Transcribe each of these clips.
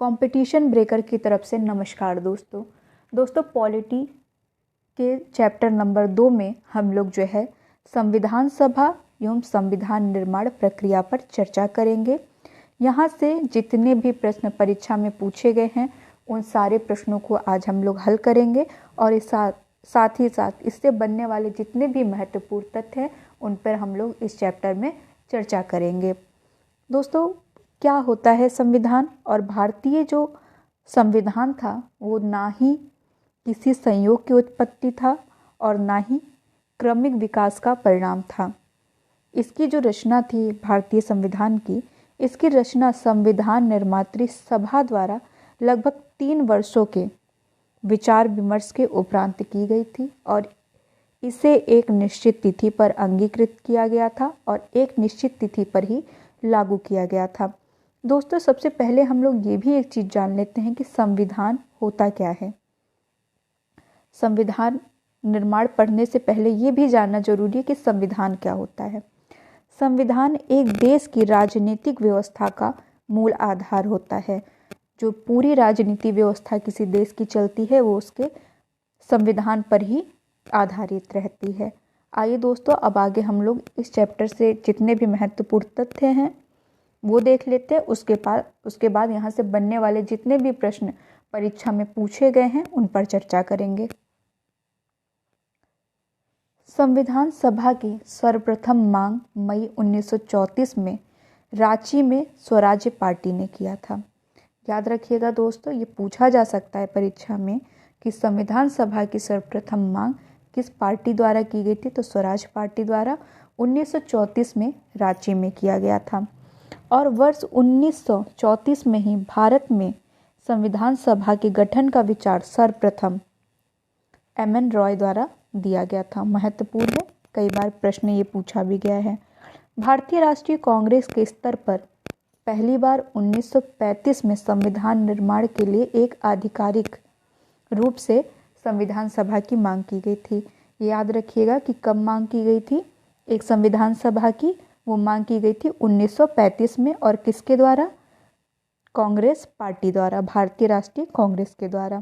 Competition breaker की तरफ से नमस्कार दोस्तों पॉलिटी के चैप्टर नंबर 2 में हम लोग जो है संविधान सभा एवं संविधान निर्माण प्रक्रिया पर चर्चा करेंगे। यहाँ से जितने भी प्रश्न परीक्षा में पूछे गए हैं उन सारे प्रश्नों को आज हम लोग हल करेंगे और साथ ही साथ इससे बनने वाले जितने भी महत्वपूर्ण तथ्य हैं उन पर हम लोग इस चैप्टर में चर्चा करेंगे। दोस्तों, क्या होता है संविधान? और भारतीय जो संविधान था वो ना ही किसी संयोग की उत्पत्ति था और ना ही क्रमिक विकास का परिणाम था। इसकी जो रचना थी भारतीय संविधान की, इसकी रचना संविधान निर्मात्री सभा द्वारा लगभग 3 वर्षों के विचार विमर्श के उपरांत की गई थी और इसे एक निश्चित तिथि पर अंगीकृत किया गया था और एक निश्चित तिथि पर ही लागू किया गया था। दोस्तों, सबसे पहले हम लोग ये भी एक चीज़ जान लेते हैं कि संविधान होता क्या है। संविधान निर्माण पढ़ने से पहले ये भी जानना जरूरी है कि संविधान क्या होता है। संविधान एक देश की राजनीतिक व्यवस्था का मूल आधार होता है। जो पूरी राजनीति व्यवस्था किसी देश की चलती है वो उसके संविधान पर ही आधारित रहती है। आइए दोस्तों, अब आगे हम लोग इस चैप्टर से जितने भी महत्वपूर्ण तथ्य हैं वो देख लेते हैं। उसके बाद यहाँ से बनने वाले जितने भी प्रश्न परीक्षा में पूछे गए हैं उन पर चर्चा करेंगे। संविधान सभा की सर्वप्रथम मांग मई 1934 में रांची में स्वराज्य पार्टी ने किया था। याद रखिएगा दोस्तों, ये पूछा जा सकता है परीक्षा में कि संविधान सभा की सर्वप्रथम मांग किस पार्टी द्वारा की गई थी, तो स्वराज पार्टी द्वारा 1934 में रांची में किया गया था। और वर्ष 1934 में ही भारत में संविधान सभा के गठन का विचार सर्वप्रथम M.N. रॉय द्वारा दिया गया था। महत्वपूर्ण है, कई बार प्रश्न ये पूछा भी गया है। भारतीय राष्ट्रीय कांग्रेस के स्तर पर पहली बार 1935 में संविधान निर्माण के लिए एक आधिकारिक रूप से संविधान सभा की मांग की गई थी। याद रखिएगा कि कब मांग की गई थी एक संविधान सभा की, वो मांग की गई थी 1935 में। और किसके द्वारा? कांग्रेस पार्टी द्वारा, भारतीय राष्ट्रीय कांग्रेस के द्वारा।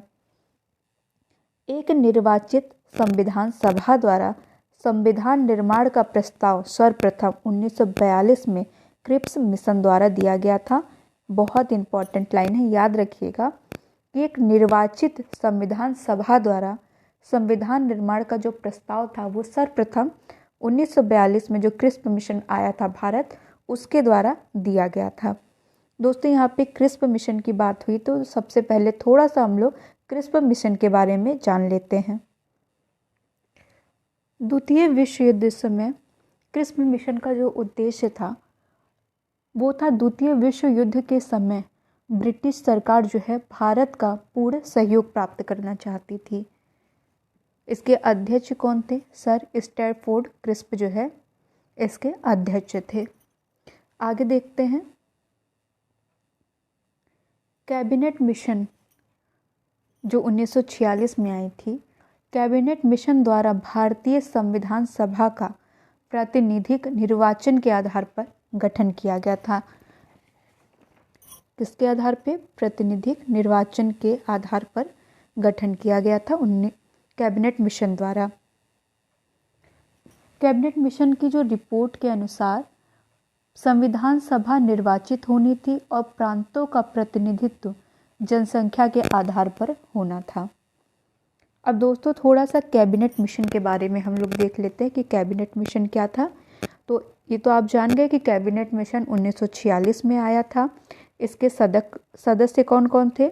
एक निर्वाचित संविधान सभा द्वारा संविधान निर्माण का प्रस्ताव सर्वप्रथम 1942 में क्रिप्स मिशन द्वारा दिया गया था। बहुत इंपॉर्टेंट लाइन है, याद रखिएगा कि एक निर्वाचित संविधान सभा द्वारा संविधान निर्माण का जो प्रस्ताव था वो सर्वप्रथम 1942 में जो क्रिप्स मिशन आया था भारत, उसके द्वारा दिया गया था। दोस्तों, यहाँ पे क्रिप्स मिशन की बात हुई तो सबसे पहले थोड़ा सा हम लोग क्रिप्स मिशन के बारे में जान लेते हैं। द्वितीय विश्व युद्ध समय क्रिप्स मिशन का जो उद्देश्य था वो था, द्वितीय विश्व युद्ध के समय ब्रिटिश सरकार जो है भारत का पूर्ण सहयोग प्राप्त करना चाहती थी। इसके अध्यक्ष कौन थे? सर स्टैनफोर्ड क्रिप्स जो है इसके अध्यक्ष थे। आगे देखते हैं। कैबिनेट मिशन जो 1946 में आई थी, कैबिनेट मिशन द्वारा भारतीय संविधान सभा का प्रातिनिधिक निर्वाचन के आधार पर गठन किया गया था। किसके आधार पे? प्रातिनिधिक निर्वाचन के आधार पर गठन किया गया था कैबिनेट मिशन द्वारा। कैबिनेट मिशन की जो रिपोर्ट के अनुसार संविधान सभा निर्वाचित होनी थी और प्रांतों का प्रतिनिधित्व जनसंख्या के आधार पर होना था। अब दोस्तों, थोड़ा सा कैबिनेट मिशन के बारे में हम लोग देख लेते हैं कि कैबिनेट मिशन क्या था। तो ये तो आप जान गए कि कैबिनेट मिशन 1946 में आया था। इसके सदस्य कौन कौन थे?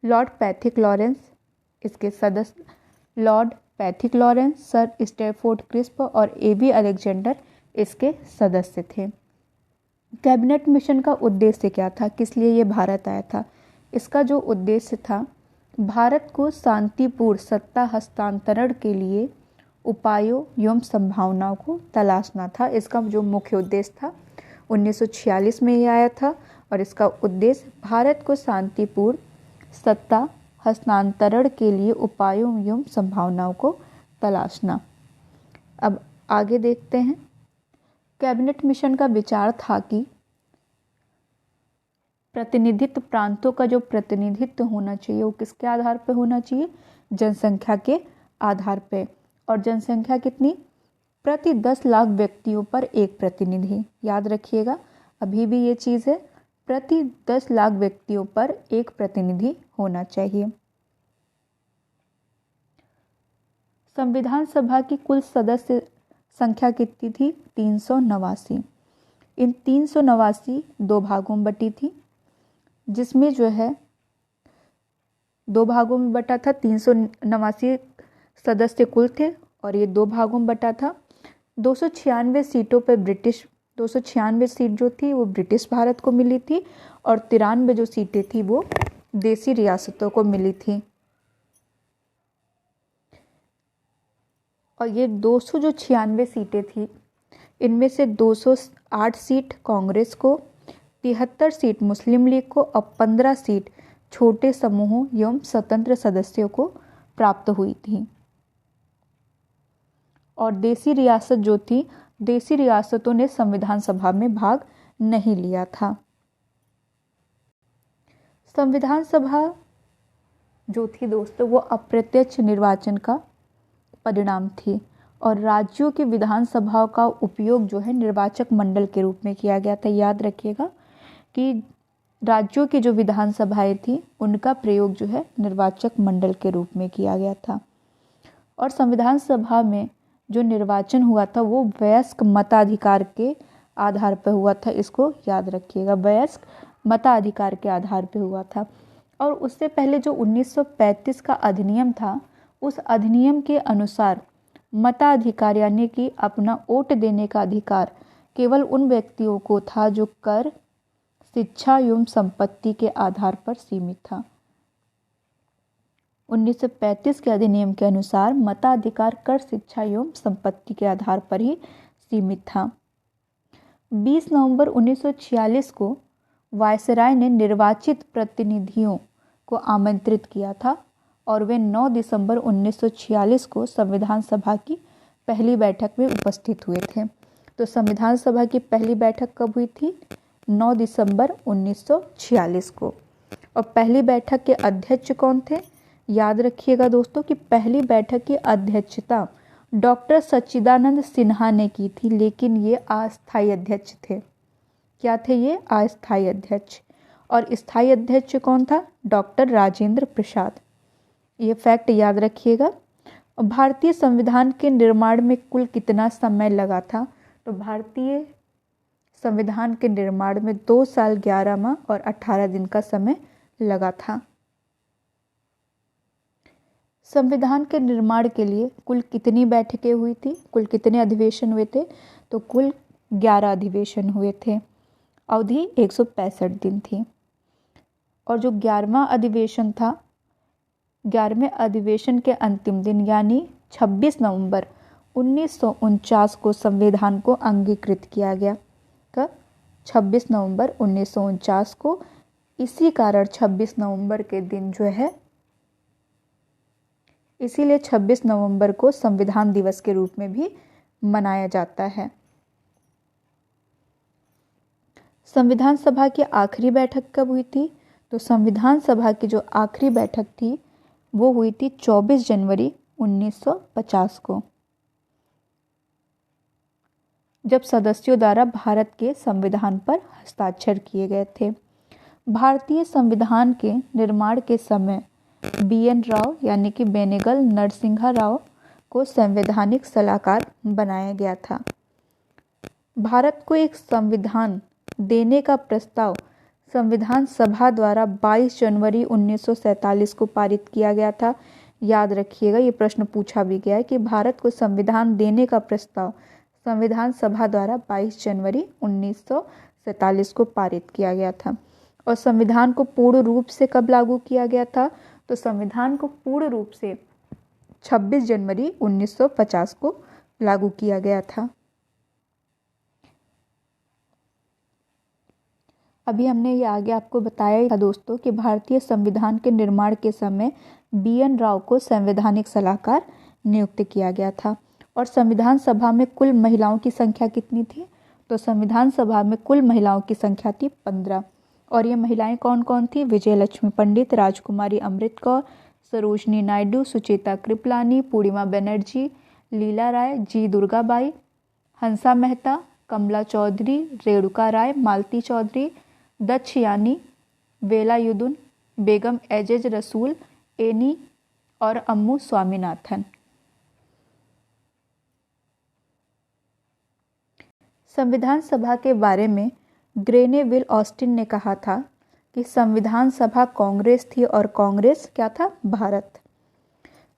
लॉर्ड पैथिक लॉरेंस, इसके सदस्य Lord Pethick Lawrence, sir Stafford Cripps और A.B. अलेक्जेंडर इसके सदस्य थे। कैबिनेट मिशन का उद्देश्य क्या था? किस लिए ये भारत आया था? इसका जो उद्देश्य था, भारत को शांतिपूर्ण सत्ता हस्तांतरण के लिए उपायों एवं संभावनाओं को तलाशना था। इसका जो मुख्य उद्देश्य था 1946 में ये आया था और इसका उद्देश्य भारत को शांतिपूर्ण सत्ता हस्तांतरण के लिए उपायों एवं संभावनाओं को तलाशना। अब आगे देखते हैं। कैबिनेट मिशन का विचार था कि प्रतिनिधित्व, प्रांतों का जो प्रतिनिधित्व होना चाहिए वो किसके आधार पर होना चाहिए? जनसंख्या के आधार पे। और जनसंख्या कितनी? प्रति 10 लाख व्यक्तियों पर एक प्रतिनिधि। याद रखिएगा, अभी भी ये चीज़ है, प्रति 10 लाख व्यक्तियों पर एक प्रतिनिधि होना चाहिए। संविधान सभा की कुल सदस्य संख्या कितनी थी? 389। इन 389 दो भागों में बटी थी, जिसमें जो है दो भागों में बटा था। 389 सदस्य कुल थे और ये दो भागों में बटा था। 296 सीटों पर 296 सीट जो थी वो ब्रिटिश भारत को मिली थी और 93 जो सीटें थी वो देसी रियासतों को मिली थी। और ये 296 सीटें थी, इनमें से 208 सीट कांग्रेस को, 73 सीट मुस्लिम लीग को और 15 सीट छोटे समूहों एवं स्वतंत्र सदस्यों को प्राप्त हुई थी। और देसी रियासत जो थी, देसी रियासतों ने संविधान सभा में भाग नहीं लिया था। संविधान सभा जो थी दोस्तों वो अप्रत्यक्ष निर्वाचन का परिणाम थी और राज्यों की विधानसभाओं का उपयोग जो है निर्वाचक मंडल के रूप में किया गया था। याद रखिएगा कि राज्यों की जो विधानसभाएं थी उनका प्रयोग जो है निर्वाचक मंडल के रूप में किया गया था। और संविधान सभा में जो निर्वाचन हुआ था वो वयस्क मताधिकार के आधार पर हुआ था। इसको याद रखिएगा, वयस्क मताधिकार के आधार पर हुआ था। और उससे पहले जो 1935 का अधिनियम था, उस अधिनियम के अनुसार मताधिकार यानी कि अपना वोट देने का अधिकार केवल उन व्यक्तियों को था जो कर, शिक्षा एवं संपत्ति के आधार पर सीमित था। 1935 के अधिनियम के अनुसार मताधिकार कर, शिक्षा एवं संपत्ति के आधार पर ही सीमित था। 20 नवंबर 1946 को वायसराय ने निर्वाचित प्रतिनिधियों को आमंत्रित किया था और वे 9 दिसंबर 1946 को संविधान सभा की पहली बैठक में उपस्थित हुए थे। तो संविधान सभा की पहली बैठक कब हुई थी? 9 दिसंबर 1946 को। और पहली बैठक के अध्यक्ष कौन थे? याद रखिएगा दोस्तों कि पहली बैठक की अध्यक्षता डॉक्टर सच्चिदानंद सिन्हा ने की थी, लेकिन ये अस्थायी अध्यक्ष थे। क्या थे ये? अस्थायी अध्यक्ष। और स्थायी अध्यक्ष कौन था? डॉक्टर राजेंद्र प्रसाद। ये फैक्ट याद रखिएगा। भारतीय संविधान के निर्माण में कुल कितना समय लगा था? तो भारतीय संविधान के निर्माण में 2 साल 11 माह और 18 दिन का समय लगा था। संविधान के निर्माण के लिए कुल कितनी बैठकें हुई थी? कुल कितने अधिवेशन हुए थे? तो कुल 11 अधिवेशन हुए थे। अवधि 165 दिन थी। और जो 11वां अधिवेशन था, 11वें अधिवेशन के अंतिम दिन यानी 26 नवंबर 1949 को संविधान को अंगीकृत किया गया। कब? 26 नवंबर 1949 को। इसी कारण 26 नवंबर के दिन जो है, इसीलिए 26 नवंबर को संविधान दिवस के रूप में भी मनाया जाता है। संविधान सभा की आखिरी बैठक कब हुई थी? तो संविधान सभा की जो आखिरी बैठक थी वो हुई थी 24 जनवरी 1950 को, जब सदस्यों द्वारा भारत के संविधान पर हस्ताक्षर किए गए थे। भारतीय संविधान के निर्माण के समय BN राव यानी कि बेनेगल नरसिंहा राव को संवैधानिक सलाहकार बनाया गया था। भारत को एक संविधान देने का प्रस्ताव संविधान सभा द्वारा 22 जनवरी 1947 को पारित किया गया था। याद रखिएगा, ये प्रश्न पूछा भी गया है कि भारत को संविधान देने का प्रस्ताव संविधान सभा द्वारा 22 जनवरी 1947 को पारित किया गया था। और संविधान को पूर्ण रूप से कब लागू किया गया था? तो संविधान को पूर्ण रूप से 26 जनवरी 1950 को लागू किया गया था। अभी हमने ये आगे आपको बताया था दोस्तों कि भारतीय संविधान के निर्माण के समय BN राव को संवैधानिक सलाहकार नियुक्त किया गया था। और संविधान सभा में कुल महिलाओं की संख्या कितनी थी? तो संविधान सभा में कुल महिलाओं की संख्या थी 15। और ये महिलाएं कौन कौन थी? विजय लक्ष्मी पंडित, राजकुमारी अमृत कौर, सरोजनी नायडू, सुचेता कृपलानी, पूर्णिमा बनर्जी, लीला राय, जी दुर्गाबाई, हंसा मेहता, कमला चौधरी, रेणुका राय, मालती चौधरी, दक्षयानी, वेलायुधन बेगम, एजेज रसूल, एनी और अम्मू स्वामीनाथन। संविधान सभा के बारे में ग्रेनेविल ऑस्टिन ने कहा था कि संविधान सभा कांग्रेस थी और कांग्रेस क्या था? भारत।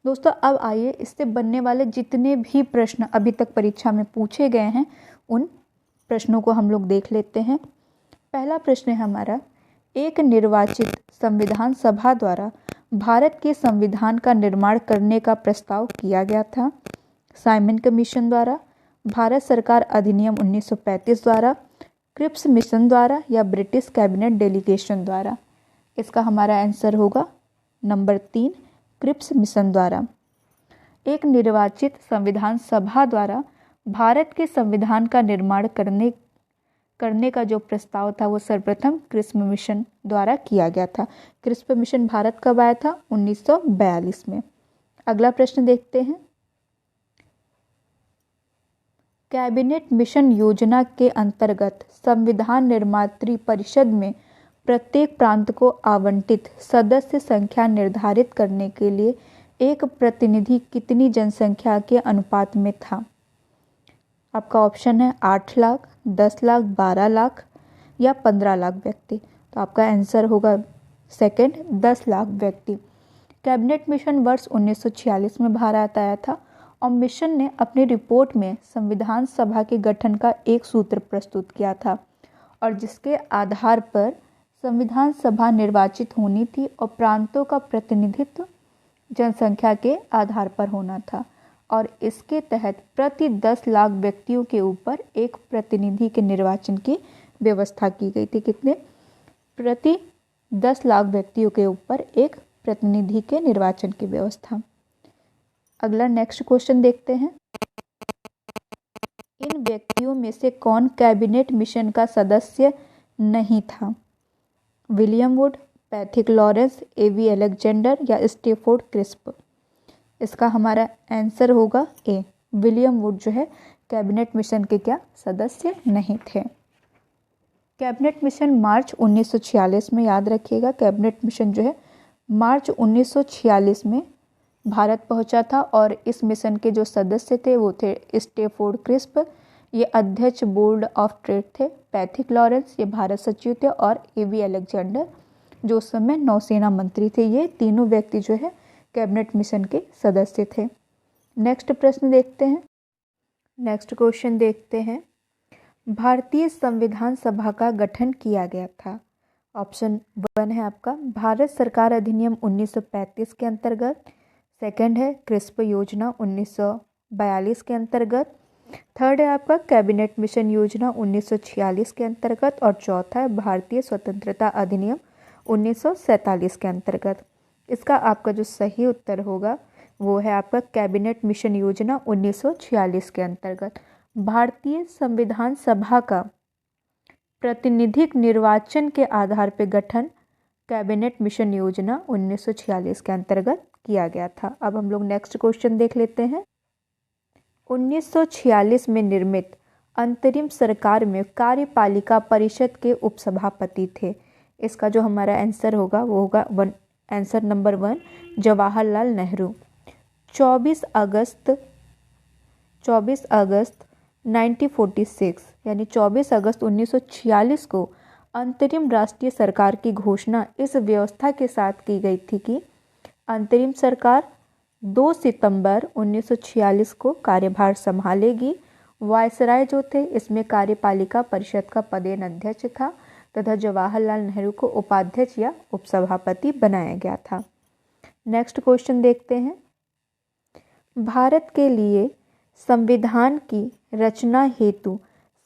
दोस्तों अब आइए इससे बनने वाले जितने भी प्रश्न अभी तक परीक्षा में पूछे गए हैं उन प्रश्नों को हम लोग देख लेते हैं। पहला प्रश्न है हमारा, एक निर्वाचित संविधान सभा द्वारा भारत के संविधान का निर्माण करने का प्रस्ताव किया गया था। साइमन कमीशन द्वारा, भारत सरकार अधिनियम 1935 द्वारा, क्रिप्स मिशन द्वारा या ब्रिटिश कैबिनेट डेलीगेशन द्वारा। इसका हमारा आंसर होगा नंबर 3, क्रिप्स मिशन द्वारा। एक निर्वाचित संविधान सभा द्वारा भारत के संविधान का निर्माण करने का जो प्रस्ताव था वो सर्वप्रथम क्रिप्स मिशन द्वारा किया गया था। क्रिप्स मिशन भारत कब आया था? 1942 में। अगला प्रश्न देखते हैं, कैबिनेट मिशन योजना के अंतर्गत संविधान निर्मात्री परिषद में प्रत्येक प्रांत को आवंटित सदस्य संख्या निर्धारित करने के लिए एक प्रतिनिधि कितनी जनसंख्या के अनुपात में था? आपका ऑप्शन है 8 लाख, 10 लाख, 12 लाख या 15 लाख व्यक्ति। तो आपका आंसर होगा सेकंड, 10 लाख व्यक्ति। कैबिनेट मिशन वर्ष 1946 में भारत आया था और मिशन ने अपनी रिपोर्ट में संविधान सभा के गठन का एक सूत्र प्रस्तुत किया था और जिसके आधार पर संविधान सभा निर्वाचित होनी थी और प्रांतों का प्रतिनिधित्व जनसंख्या के आधार पर होना था और इसके तहत प्रति 10 लाख व्यक्तियों के ऊपर एक प्रतिनिधि के निर्वाचन की व्यवस्था की गई थी। कितने? प्रति 10 लाख व्यक्तियों के ऊपर एक प्रतिनिधि के निर्वाचन की व्यवस्था। अगला नेक्स्ट क्वेश्चन देखते हैं, इन व्यक्तियों में से कौन कैबिनेट मिशन का सदस्य नहीं था? William Wood, Pethick Lawrence, A V Alexander या स्टेफोर्ड क्रिस्प। इसका हमारा आंसर होगा ए, विलियम वुड जो है कैबिनेट मिशन के क्या सदस्य नहीं थे। कैबिनेट मिशन मार्च 1946 में, याद रखिएगा कैबिनेट मिशन जो है मार्च 1946 में भारत पहुंचा था और इस मिशन के जो सदस्य थे वो थे स्टेफोर्ड क्रिस्प, ये अध्यक्ष बोर्ड ऑफ ट्रेड थे, पैथिक लॉरेंस ये भारत सचिव थे और एवी अलेक्जेंडर जो उस समय नौसेना मंत्री थे। ये तीनों व्यक्ति जो है कैबिनेट मिशन के सदस्य थे। नेक्स्ट प्रश्न देखते हैं, नेक्स्ट क्वेश्चन देखते हैं, भारतीय संविधान सभा का गठन किया गया था। ऑप्शन 1 है आपका भारत सरकार अधिनियम 1935 के अंतर्गत, सेकंड है क्रिस्प योजना 1942 के अंतर्गत, थर्ड है आपका कैबिनेट मिशन योजना 1946 के अंतर्गत और चौथा है भारतीय स्वतंत्रता अधिनियम 1947 के अंतर्गत। इसका आपका जो सही उत्तर होगा वो है आपका कैबिनेट मिशन योजना 1946 के अंतर्गत। भारतीय संविधान सभा का प्रतिनिधिक निर्वाचन के आधार पर गठन कैबिनेट मिशन योजना 1946 के अंतर्गत किया गया था। अब हम लोग नेक्स्ट क्वेश्चन देख लेते हैं, 1946 में निर्मित अंतरिम सरकार में कार्यपालिका परिषद के उपसभापति थे। इसका जो हमारा आंसर होगा वो होगा आंसर नंबर 1 जवाहरलाल नेहरू। 24 अगस्त 1946 यानी 24 अगस्त 1946 को अंतरिम राष्ट्रीय सरकार की घोषणा इस व्यवस्था के साथ की गई थी कि अंतरिम सरकार 2 सितंबर 1946 को कार्यभार संभालेगी। वायसराय जो थे इसमें कार्यपालिका परिषद का पदेन अध्यक्ष था तथा जवाहरलाल नेहरू को उपाध्यक्ष या उपसभापति बनाया गया था। नेक्स्ट क्वेश्चन देखते हैं, भारत के लिए संविधान की रचना हेतु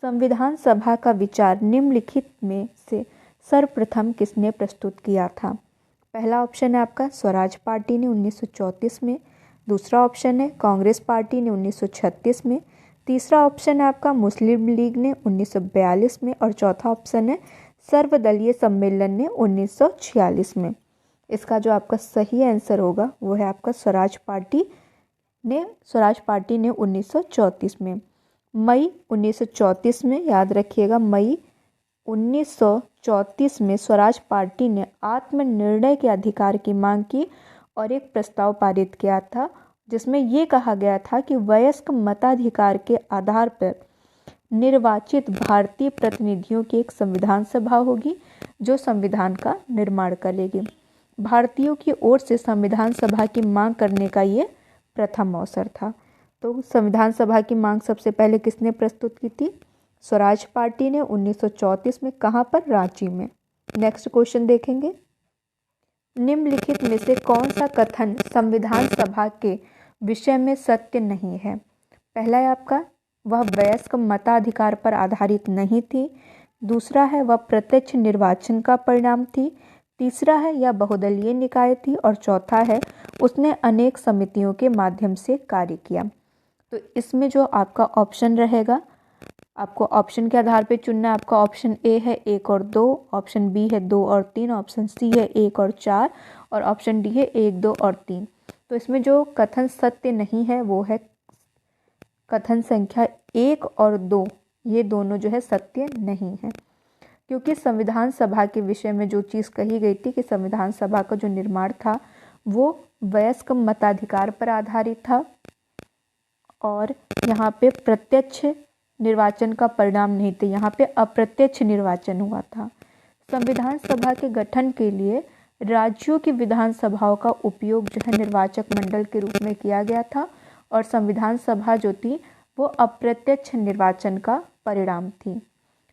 संविधान सभा का विचार निम्नलिखित में से सर्वप्रथम किसने प्रस्तुत किया था? पहला ऑप्शन है आपका स्वराज पार्टी ने 1934 में, दूसरा ऑप्शन है कांग्रेस पार्टी ने 1936 में, तीसरा ऑप्शन है आपका मुस्लिम लीग ने 1942 में और चौथा ऑप्शन है सर्वदलीय सम्मेलन ने 1946 में। इसका जो आपका सही आंसर होगा वो है आपका स्वराज पार्टी ने 1934 में। मई 1934 में, याद रखिएगा, मई 1934 में स्वराज पार्टी ने आत्मनिर्णय के अधिकार की मांग की और एक प्रस्ताव पारित किया था जिसमें ये कहा गया था कि वयस्क मताधिकार के आधार पर निर्वाचित भारतीय प्रतिनिधियों की एक संविधान सभा होगी जो संविधान का निर्माण करेगी। भारतीयों की ओर से संविधान सभा की मांग करने का ये प्रथम अवसर था। तो संविधान सभा की मांग सबसे पहले किसने प्रस्तुत की थी? स्वराज पार्टी ने 1934 में। कहाँ पर? रांची में। नेक्स्ट क्वेश्चन देखेंगे। निम्नलिखित में से कौन सा कथन संविधान सभा के विषय में सत्य नहीं है? पहला है आपका, वह वयस्क मताधिकार पर आधारित नहीं थी। दूसरा है, वह प्रत्यक्ष निर्वाचन का परिणाम थी। तीसरा है, यह बहुदलीय निकाय थी। और चौथा है, उसने अनेक समितियों के माध्यम से कार्य किया। तो इसमें जो आपका ऑप्शन रहेगा, आपको ऑप्शन के आधार पर चुनना है। आपका ऑप्शन ए है 1 और 2, ऑप्शन बी है 2 और 3, ऑप्शन सी है 1 और 4 और ऑप्शन डी है 1, 2 और 3। तो इसमें जो कथन सत्य नहीं है वो है कथन संख्या 1 और 2, ये दोनों जो है सत्य नहीं है, क्योंकि संविधान सभा के विषय में जो चीज़ कही गई थी कि संविधान सभा का जो निर्माण था वो वयस्क मताधिकार पर आधारित था और यहाँ पे प्रत्यक्ष निर्वाचन का परिणाम नहीं थे, यहाँ पे अप्रत्यक्ष निर्वाचन हुआ था। संविधान सभा के गठन के लिए राज्यों की विधानसभाओं का उपयोग जो है निर्वाचक मंडल के रूप में किया गया था और संविधान सभा जो थी वो अप्रत्यक्ष निर्वाचन का परिणाम थी।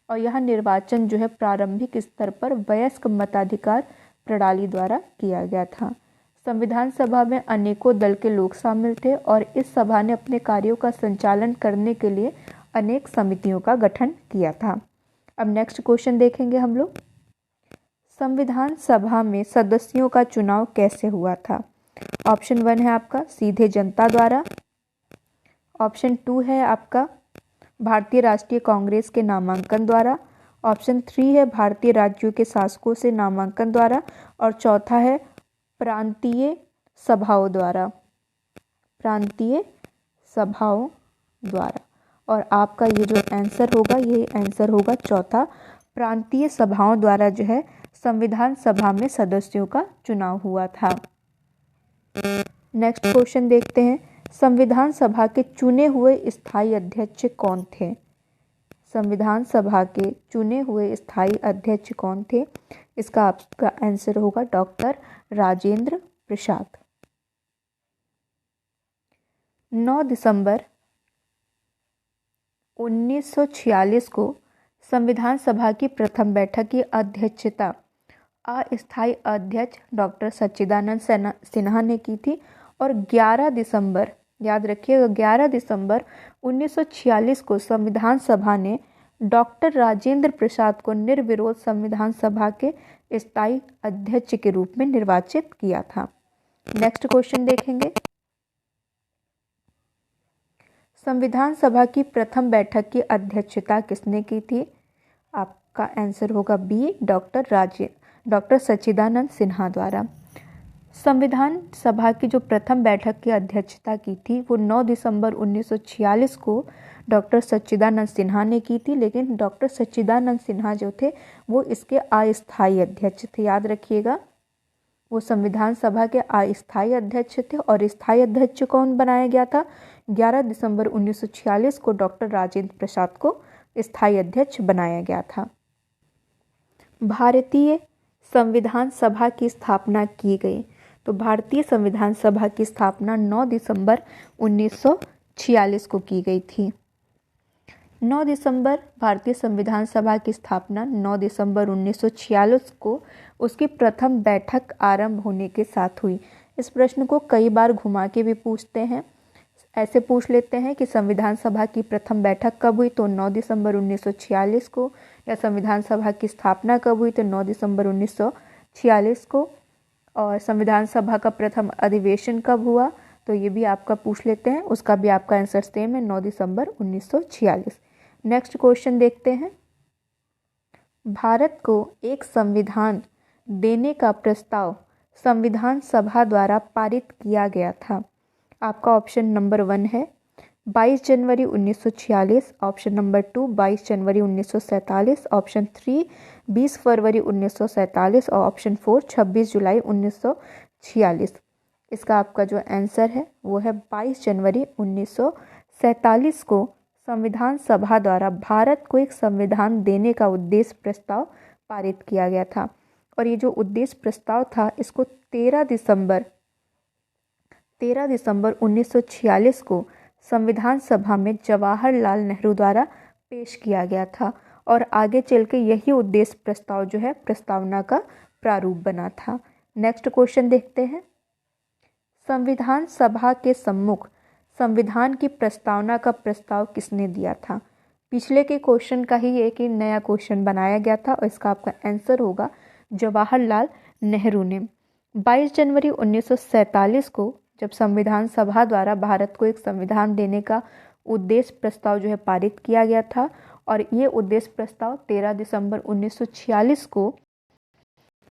और यह निर्वाचन जो है प्रारंभिक स्तर पर वयस्क मताधिकार प्रणाली द्वारा किया गया था। संविधान सभा में अनेकों दल के लोग शामिल थे और इस सभा ने अपने कार्यों का संचालन करने के लिए अनेक समितियों का गठन किया था। अब नेक्स्ट क्वेश्चन देखेंगे हम लोग। संविधान सभा में सदस्यों का चुनाव कैसे हुआ था? ऑप्शन 1 है आपका सीधे जनता द्वारा, ऑप्शन 2 है आपका भारतीय राष्ट्रीय कांग्रेस के नामांकन द्वारा, ऑप्शन 3 है भारतीय राज्यों के शासकों से नामांकन द्वारा और चौथा है प्रांतीय सभाओं द्वारा। और आपका ये जो आंसर होगा ये आंसर होगा चौथा, प्रांतीय सभाओं द्वारा जो है संविधान सभा में सदस्यों का चुनाव हुआ था। नेक्स्ट क्वेश्चन देखते हैं। संविधान सभा के चुने हुए स्थायी अध्यक्ष कौन थे? संविधान सभा के चुने हुए स्थायी अध्यक्ष कौन थे? इसका आपका आंसर होगा डॉक्टर राजेंद्र प्रसाद। 9 दिसंबर 1946 को संविधान सभा की प्रथम बैठक की अध्यक्षता अस्थायी अध्यक्ष डॉक्टर सच्चिदानंद सिन्हा ने की थी और 11 दिसंबर, याद रखिएगा 11 दिसंबर 1946 को संविधान सभा ने डॉक्टर राजेंद्र प्रसाद को निर्विरोध संविधान सभा के स्थायी अध्यक्ष के रूप में निर्वाचित किया था। नेक्स्ट क्वेश्चन देखेंगे। संविधान सभा की प्रथम बैठक की अध्यक्षता किसने की थी? आपका आंसर होगा बी, डॉक्टर सच्चिदानंद सिन्हा द्वारा। संविधान सभा की जो प्रथम बैठक की अध्यक्षता की थी वो 9 दिसंबर 1946 को डॉक्टर सच्चिदानंद सिन्हा ने की थी, लेकिन डॉक्टर सच्चिदानंद सिन्हा जो थे वो इसके अस्थायी अध्यक्ष थे। याद रखिएगा, वो संविधान सभा के अस्थायी अध्यक्ष थे और स्थायी अध्यक्ष कौन बनाया गया था? 11 दिसंबर 1946 को डॉक्टर राजेंद्र प्रसाद को स्थायी अध्यक्ष बनाया गया था। भारतीय संविधान सभा की स्थापना की गई। तो भारतीय संविधान सभा की स्थापना 9 दिसंबर 1946 को की गई थी। 9 दिसंबर भारतीय संविधान सभा की स्थापना 9 दिसंबर 1946 को उसकी प्रथम बैठक आरंभ होने के साथ हुई। इस प्रश्न को कई बार घुमा के भी पूछते हैं। ऐसे पूछ लेते हैं कि संविधान सभा की प्रथम बैठक कब हुई, तो 9 दिसंबर 1946 को, या संविधान सभा की स्थापना कब हुई, तो 9 दिसंबर 1946 को, और संविधान सभा का प्रथम अधिवेशन कब हुआ, तो ये भी आपका पूछ लेते हैं। उसका भी आपका आंसर सेम है, 9 दिसंबर 1946। नेक्स्ट क्वेश्चन देखते हैं। भारत को एक संविधान देने का प्रस्ताव संविधान सभा द्वारा पारित किया गया था? आपका ऑप्शन नंबर 1 है 22 जनवरी 1946, ऑप्शन नंबर 2 22 जनवरी 1947, ऑप्शन 3 20 फरवरी 1947 और ऑप्शन 4 26 जुलाई 1946। इसका आपका जो आंसर है वो है 22 जनवरी 1947 को संविधान सभा द्वारा भारत को एक संविधान देने का उद्देश्य प्रस्ताव पारित किया गया था। और ये जो उद्देश्य प्रस्ताव था इसको 13 दिसंबर 1946 को संविधान सभा में जवाहरलाल नेहरू द्वारा पेश किया गया था और आगे चल के यही उद्देश्य प्रस्ताव जो है प्रस्तावना का प्रारूप बना था। नेक्स्ट क्वेश्चन देखते हैं। संविधान सभा के सम्मुख संविधान की प्रस्तावना का प्रस्ताव किसने दिया था? पिछले के क्वेश्चन का ही एक नया क्वेश्चन बनाया गया था और इसका आपका आंसर होगा जवाहरलाल नेहरू ने। 22 जनवरी 1947 को जब संविधान सभा द्वारा भारत को एक संविधान देने का उद्देश्य प्रस्ताव जो है पारित किया गया था और ये उद्देश्य प्रस्ताव 13 दिसंबर 1946 को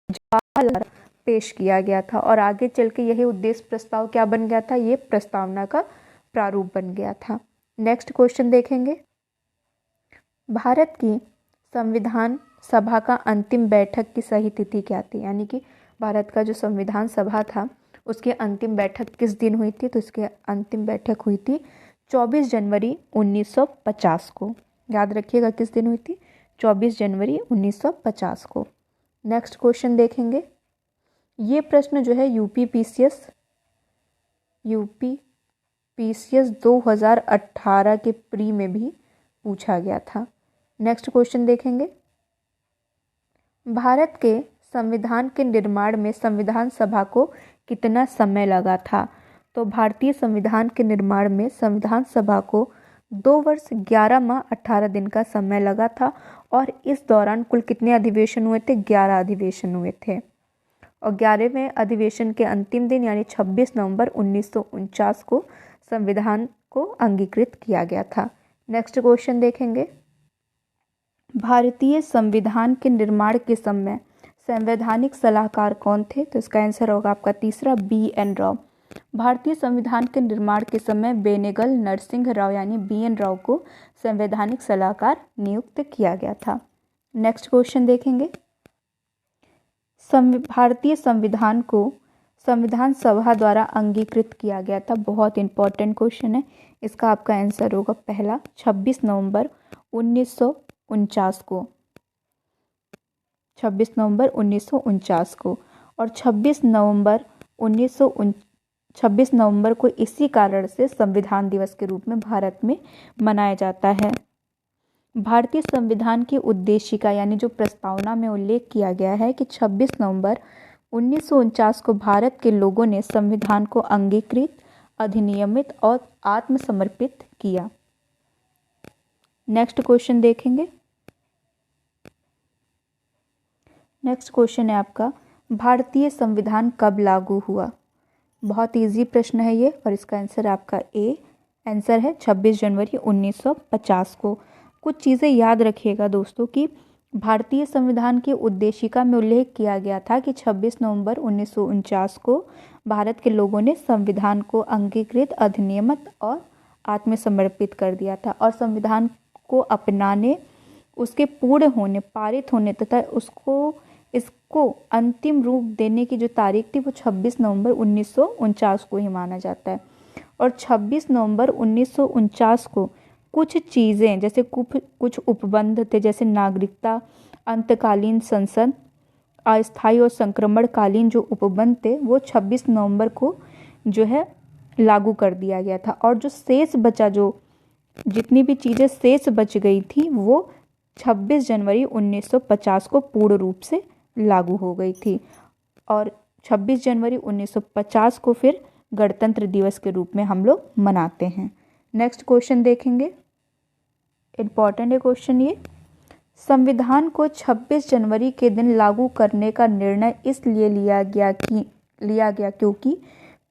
जवाहरलाल पेश किया गया था और आगे चल के यही उद्देश्य प्रस्ताव क्या बन गया था? ये प्रस्तावना का प्रारूप बन गया था। नेक्स्ट क्वेश्चन देखेंगे। भारत की संविधान सभा का अंतिम बैठक की सही तिथि क्या थी? यानी कि भारत का जो संविधान सभा था उसकी अंतिम बैठक किस दिन हुई थी? तो इसकी अंतिम बैठक हुई थी 24 जनवरी 1950 को। याद रखिएगा किस दिन हुई थी? 24 जनवरी 1950 को। नेक्स्ट क्वेश्चन देखेंगे। ये प्रश्न जो है यूपी पीसीएस 2018 के प्री में भी पूछा गया था। नेक्स्ट क्वेश्चन देखेंगे। भारत के संविधान के निर्माण में संविधान सभा को कितना समय लगा था? तो भारतीय संविधान के निर्माण में संविधान सभा को 2 वर्ष 11 माह 18 दिन का समय लगा था और इस दौरान कुल कितने अधिवेशन हुए थे? 11 अधिवेशन हुए थे और 11वें अधिवेशन के अंतिम दिन यानी 26 नवंबर 1949 को संविधान को अंगीकृत किया गया था। नेक्स्ट क्वेश्चन देखेंगे। भारतीय संविधान के निर्माण के समय संवैधानिक सलाहकार कौन थे? तो इसका आंसर होगा आपका तीसरा BN राव। भारतीय संविधान के निर्माण के समय बेनेगल नरसिंह राव यानी BN राव को संवैधानिक सलाहकार नियुक्त किया गया था। नेक्स्ट क्वेश्चन देखेंगे। भारतीय संविधान को संविधान सभा द्वारा अंगीकृत किया गया था। बहुत इंपॉर्टेंट क्वेश्चन है। इसका आपका आंसर होगा पहला 26 नवंबर 1949 को। 26 नवंबर 1949 को और 26 नवंबर को इसी कारण से संविधान दिवस के रूप में भारत में मनाया जाता है। भारतीय संविधान की उद्देशिका यानी जो प्रस्तावना में उल्लेख किया गया है कि 26 नवंबर 1949 को भारत के लोगों ने संविधान को अंगीकृत, अधिनियमित और आत्मसमर्पित किया। नेक्स्ट क्वेश्चन देखेंगे। नेक्स्ट क्वेश्चन है आपका भारतीय संविधान कब लागू हुआ? बहुत इजी प्रश्न है ये और इसका आंसर आपका ए आंसर है 26 जनवरी 1950 को। कुछ चीज़ें याद रखिएगा दोस्तों कि भारतीय संविधान की उद्देशिका में उल्लेख किया गया था कि 26 नवंबर 1949 को भारत के लोगों ने संविधान को अंगीकृत, अधिनियमित और आत्मसमर्पित कर दिया था और संविधान को अपनाने, उसके पूर्ण होने, पारित होने तथा इसको अंतिम रूप देने की जो तारीख थी वो 26 नवंबर 1949 को ही माना जाता है। और 26 नवंबर 1949 को कुछ चीज़ें जैसे कुछ उपबंध थे जैसे नागरिकता, अंतकालीन संसद, अस्थायी और संक्रमणकालीन जो उपबंध थे वो 26 नवंबर को जो है लागू कर दिया गया था। और जो शेष बचा, जो जितनी भी चीज़ें शेष बच गई थी वो 26 जनवरी 1950 को पूर्ण रूप से लागू हो गई थी और 26 जनवरी 1950 को फिर गणतंत्र दिवस के रूप में हम लोग मनाते हैं। नेक्स्ट क्वेश्चन देखेंगे। इम्पॉर्टेंट है क्वेश्चन ये। संविधान को 26 जनवरी के दिन लागू करने का निर्णय इसलिए लिया गया क्योंकि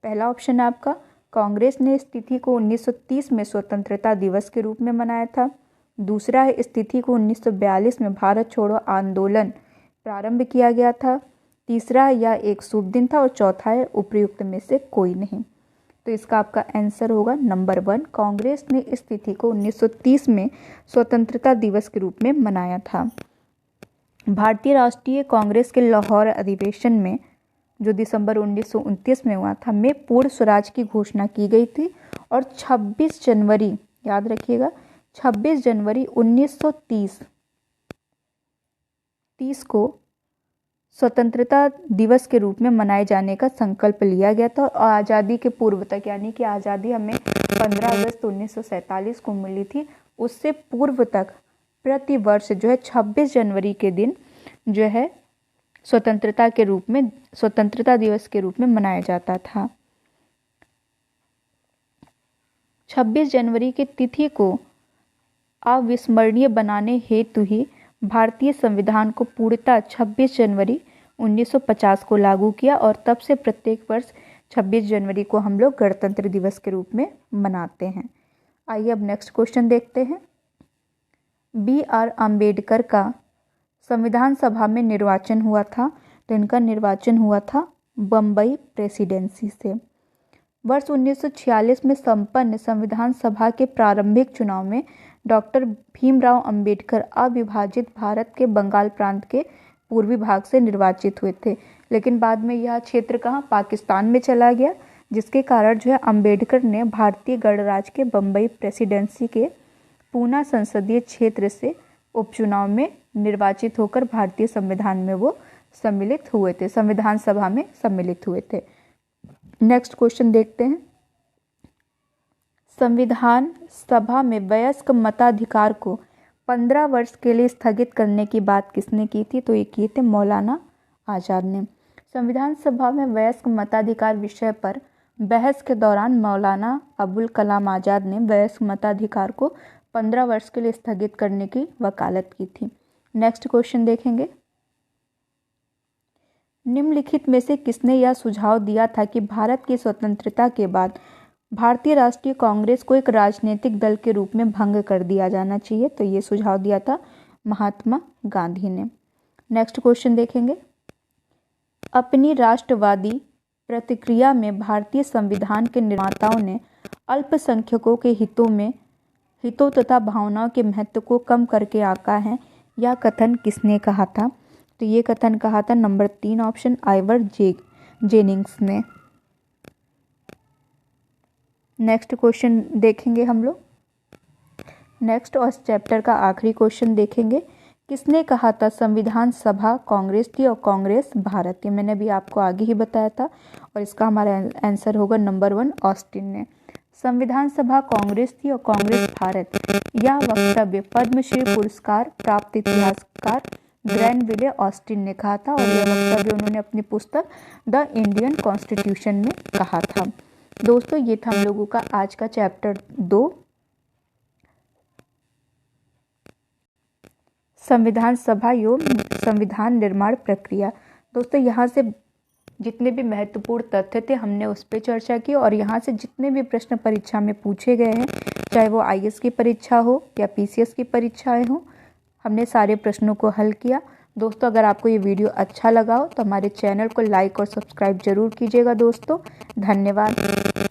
पहला ऑप्शन है आपका कांग्रेस ने इस तिथि को 1930 में स्वतंत्रता दिवस के रूप में मनाया था। दूसरा है इस तिथि को 1942 में भारत छोड़ो आंदोलन प्रारंभ किया गया था। तीसरा है यह एक शुभ दिन था और चौथा है उपर्युक्त में से कोई नहीं। तो इसका आपका आंसर होगा नंबर 1। कांग्रेस ने इस तिथि को 1930 में स्वतंत्रता दिवस के रूप में मनाया था। भारतीय राष्ट्रीय कांग्रेस के लाहौर अधिवेशन में जो दिसंबर 1929 में हुआ था में पूर्ण स्वराज की घोषणा की गई थी और 26 जनवरी, याद रखिएगा 26 जनवरी 1930 को स्वतंत्रता दिवस के रूप में मनाए जाने का संकल्प लिया गया था। और आज़ादी के पूर्व तक, यानी कि आज़ादी हमें 15 अगस्त 1947 को मिली थी, उससे पूर्व तक प्रति वर्ष जो है 26 जनवरी के दिन जो है स्वतंत्रता दिवस के रूप में मनाया जाता था। 26 जनवरी की तिथि को अविस्मरणीय बनाने हेतु ही भारतीय संविधान को पूर्णतः 26 जनवरी 1950 को लागू किया और तब से प्रत्येक वर्ष 26 जनवरी को हम लोग गणतंत्र दिवस के रूप में मनाते हैं। आइए अब नेक्स्ट क्वेश्चन देखते हैं। BR अम्बेडकर का संविधान सभा में निर्वाचन हुआ था, तो इनका निर्वाचन हुआ था बम्बई प्रेसिडेंसी से। वर्ष 1946 में संपन्न संविधान सभा के प्रारंभिक चुनाव में डॉक्टर भीमराव अंबेडकर अविभाजित भारत के बंगाल प्रांत के पूर्वी भाग से निर्वाचित हुए थे, लेकिन बाद में यह क्षेत्र कहाँ, पाकिस्तान में चला गया, जिसके कारण जो है अंबेडकर ने भारतीय गणराज्य के बम्बई प्रेसिडेंसी के पूना संसदीय क्षेत्र से उपचुनाव में निर्वाचित होकर भारतीय संविधान में वो सम्मिलित हुए थे, संविधान सभा में सम्मिलित हुए थे। नेक्स्ट क्वेश्चन देखते हैं। संविधान सभा में वयस्क मताधिकार को 15 वर्ष के लिए स्थगित करने की बात किसने की थी, तो ये किए थे मौलाना आज़ाद ने। संविधान सभा में वयस्क मताधिकार विषय पर बहस के दौरान मौलाना अबुल कलाम आज़ाद ने वयस्क मताधिकार को 15 वर्ष के लिए स्थगित करने की वकालत की थी। नेक्स्ट क्वेश्चन देखेंगे। निम्नलिखित में से किसने यह सुझाव दिया था कि भारत की स्वतंत्रता के बाद भारतीय राष्ट्रीय कांग्रेस को एक राजनीतिक दल के रूप में भंग कर दिया जाना चाहिए, तो ये सुझाव दिया था महात्मा गांधी ने। नेक्स्ट क्वेश्चन देखेंगे। अपनी राष्ट्रवादी प्रतिक्रिया में भारतीय संविधान के निर्माताओं ने अल्पसंख्यकों के हितों तथा भावनाओं के महत्व को कम करके आंका है, यह कथन किसने कहा था, तो ये कथन कहा था नंबर 3 ऑप्शन आइवर जेनिंग्स ने। नेक्स्ट क्वेश्चन देखेंगे हम लोग। नेक्स्ट और चैप्टर का आखिरी क्वेश्चन देखेंगे। किसने कहा था संविधान सभा कांग्रेस थी और कांग्रेस भारत थी, मैंने भी आपको आगे ही बताया था और इसका हमारा आंसर होगा नंबर 1 ऑस्टिन ने। संविधान सभा कांग्रेस थी और कांग्रेस भारत, यह वक्तव्य पद्मश्री पुरस्कार प्राप्त इतिहासकार ग्रैनविले ऑस्टिन ने कहा था और यह वक्तव्य उन्होंने अपनी पुस्तक द इंडियन कॉन्स्टिट्यूशन में कहा था। दोस्तों ये था हम लोगों का आज का चैप्टर 2 संविधान सभा एवं संविधान निर्माण प्रक्रिया। दोस्तों यहाँ से जितने भी महत्वपूर्ण तथ्य थे हमने उस पर चर्चा की और यहाँ से जितने भी प्रश्न परीक्षा में पूछे गए हैं, चाहे वो IAS की परीक्षा हो या PCS की परीक्षाएं हो, हमने सारे प्रश्नों को हल किया। दोस्तों अगर आपको ये वीडियो अच्छा लगा हो तो हमारे चैनल को लाइक और सब्सक्राइब जरूर कीजिएगा दोस्तों। धन्यवाद।